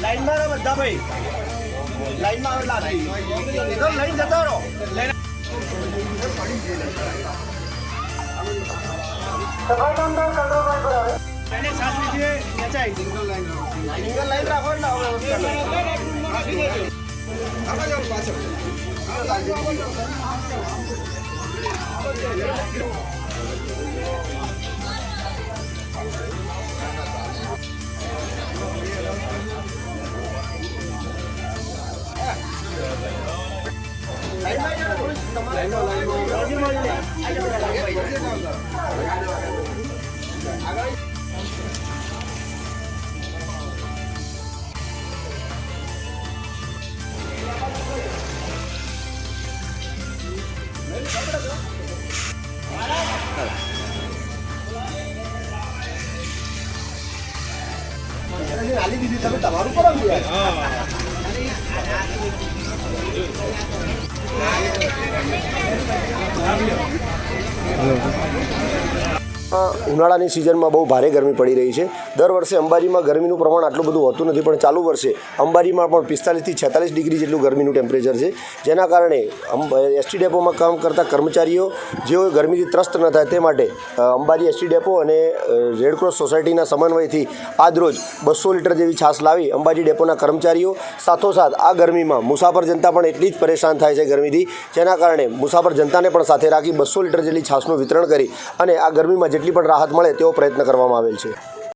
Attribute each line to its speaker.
Speaker 1: Line में बता भाई लाइन में लागी इधर लाइन जता रहो पहले साथ लीजिए अच्छा सिंगल लाइन रखो ना नाली दीदी तब तमारू पर
Speaker 2: ઉનાળાની સિઝનમાં બહુ ભારે ગરમી પડી રહી છે। દર વર્ષે અંબાજીમાં ગરમીનું પ્રમાણ આટલું બધું હોતું નથી, પણ ચાલુ વર્ષે અંબાજીમાં પણ 45 થી 46 ડિગ્રી જેટલું ગરમીનું ટેમ્પરેચર છે, જેના કારણે એસટી ડેપોમાં કામ કરતા કર્મચારીઓ જેઓ ગરમીથી ત્રસ્ત ન થાય તે માટે અંબાજી એસટી ડેપો અને રેડક્રોસ સોસાયટીના સમન્વયથી આજરોજ 200 લીટર જેવી છાશ લાવી અંબાજી ડેપોના કર્મચારીઓ સાથોસાથ આ ગરમીમાં મુસાફર જનતા પણ એટલી જ પરેશાન થાય છે ગરમીથી, જેના કારણે મુસાફર જનતાને પણ સાથે રાખી 200 લીટર જેટલી છાશનું વિતરણ કરી અને આ ગરમીમાં જેટલી પણ રાહત મળે તેવો પ્રયત્ન કરવામાં આવેલ છે।